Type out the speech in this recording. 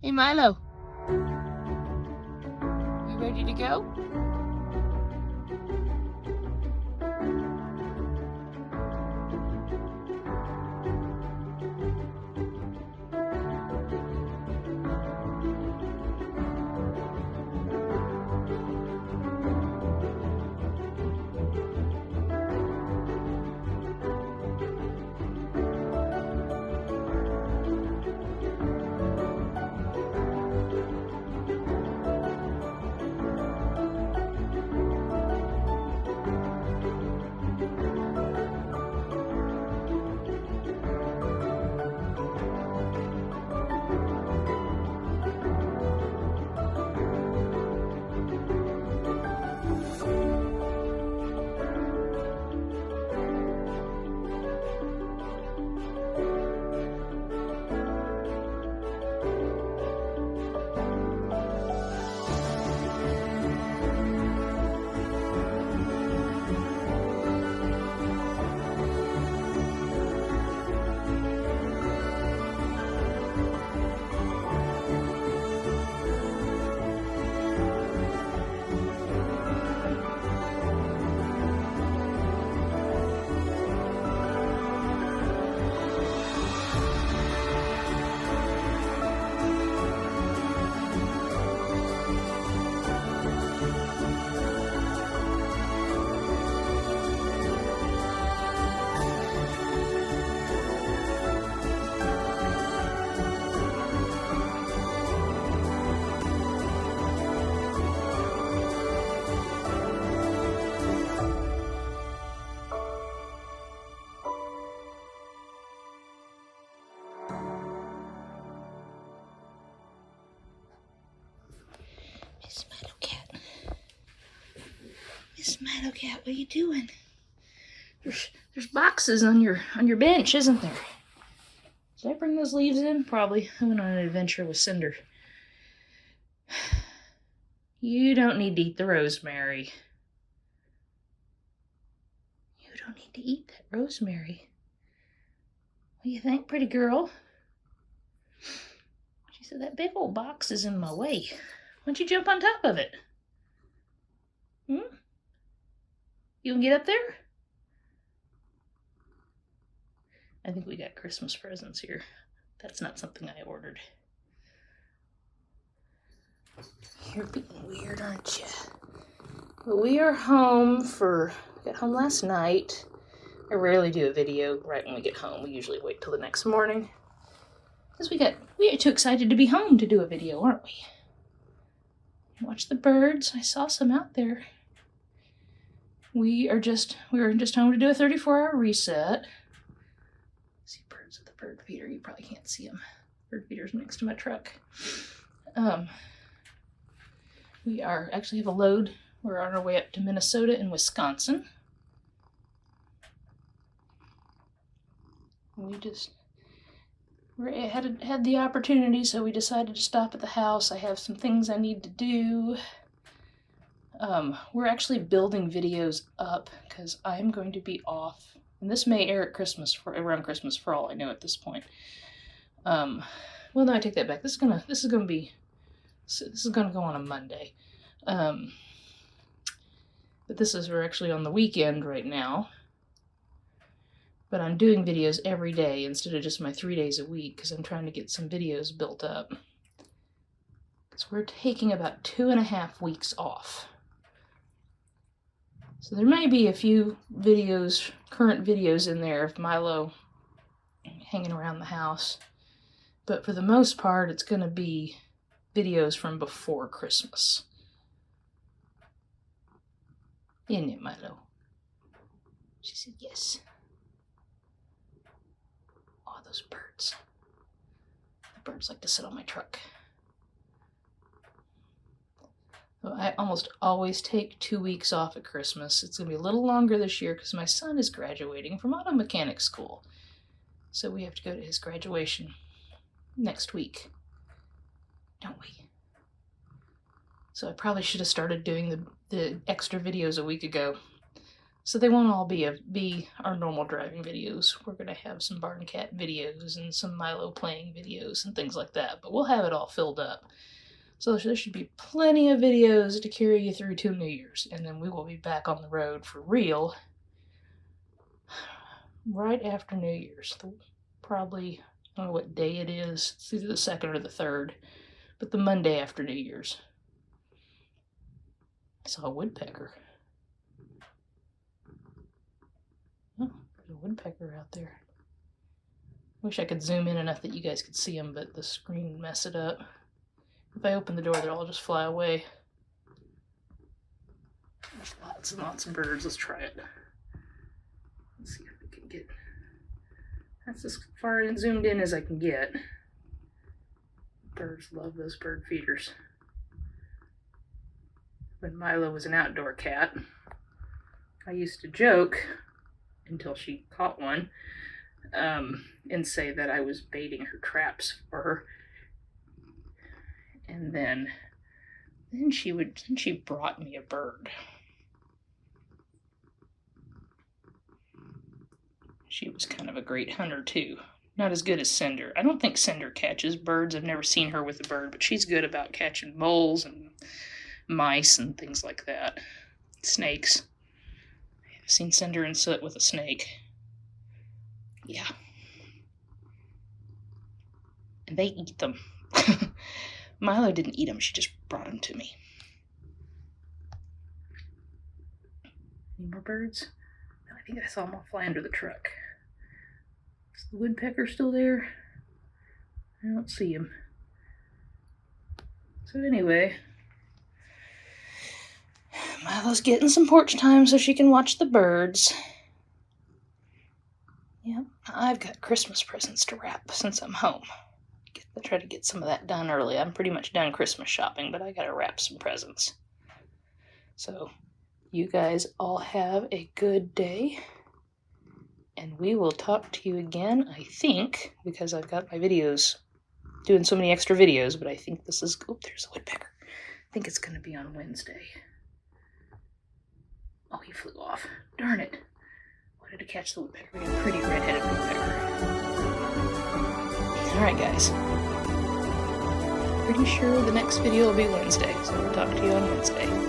Hey Milo, you ready to go? Miss Milo Cat. Miss Milo Cat, what are you doing? There's boxes on your bench, isn't there? Did I bring those leaves in? Probably. I went on an adventure with Cinder. You don't need to eat the rosemary. You don't need to eat that rosemary. What do you think, pretty girl? She said that big old box is in my way. Why don't you jump on top of it? You can get up there? I think we got Christmas presents here. That's not something I ordered. You're being weird, aren't you? But we are home got home last night. I rarely do a video right when we get home. We usually wait till the next morning. Because we are too excited to be home to do a video, aren't we? Watch the birds. I saw some out there. We were just home to do a 34-hour reset. See birds at the bird feeder. You probably can't see them. Bird feeder's next to my truck. We actually have a load. We're on our way up to Minnesota and Wisconsin. We had the opportunity, so we decided to stop at the house. I have some things I need to do. We're actually building videos up because I'm going to be off, and this may air at around Christmas for all I know at this point. Well, no, I take that back. This is gonna go on a Monday. But we're actually on the weekend right now. But I'm doing videos every day instead of just my 3 days a week because I'm trying to get some videos built up. So we're taking about 2.5 weeks off. So there may be a few current videos in there of Milo hanging around the house. But for the most part, it's going to be videos from before Christmas. Isn't it, Milo? She said yes. Oh, those birds. The birds like to sit on my truck. I almost always take 2 weeks off at Christmas. It's going to be a little longer this year because my son is graduating from auto mechanic school. So we have to go to his graduation next week. Don't we? So I probably should have started doing the extra videos a week ago. So they won't all be our normal driving videos. We're going to have some barn cat videos and some Milo playing videos and things like that. But we'll have it all filled up. So there should be plenty of videos to carry you through to New Year's. And then we will be back on the road for real right after New Year's. Probably, I don't know what day it is. It's either the 2nd or the 3rd. But the Monday after New Year's. I saw a woodpecker. Oh, there's a woodpecker out there. Wish I could zoom in enough that you guys could see them, but the screen would mess it up. If I open the door, they'll all just fly away. There's lots and lots of birds. Let's try it. Let's see if we can get... That's as far and zoomed in as I can get. Birds love those bird feeders. When Milo was an outdoor cat, I used to joke, until she caught one, and say that I was baiting her traps for her. And then she brought me a bird. She was kind of a great hunter too. Not as good as Cinder. I don't think Cinder catches birds. I've never seen her with a bird, but she's good about catching moles and mice and things like that. Snakes. I've seen Cinder and Soot with a snake. Yeah. And they eat them. Milo didn't eat them. She just brought them to me. Any more birds? No, I think I saw them all fly under the truck. Is the woodpecker still there? I don't see him. So anyway, Milo's getting some porch time so she can watch the birds. Yep, I've got Christmas presents to wrap since I'm home. I try to get some of that done early. I'm pretty much done Christmas shopping, but I gotta wrap some presents. So, you guys all have a good day. And we will talk to you again, I think, because I've got my videos, doing so many extra videos, but I think this is, oh, there's a woodpecker. I think it's going to be on Wednesday. Oh, he flew off. Darn it. Wanted to catch the woodpecker. We got a pretty red-headed woodpecker. Alright, guys. Pretty sure the next video will be Wednesday, so we'll talk to you on Wednesday.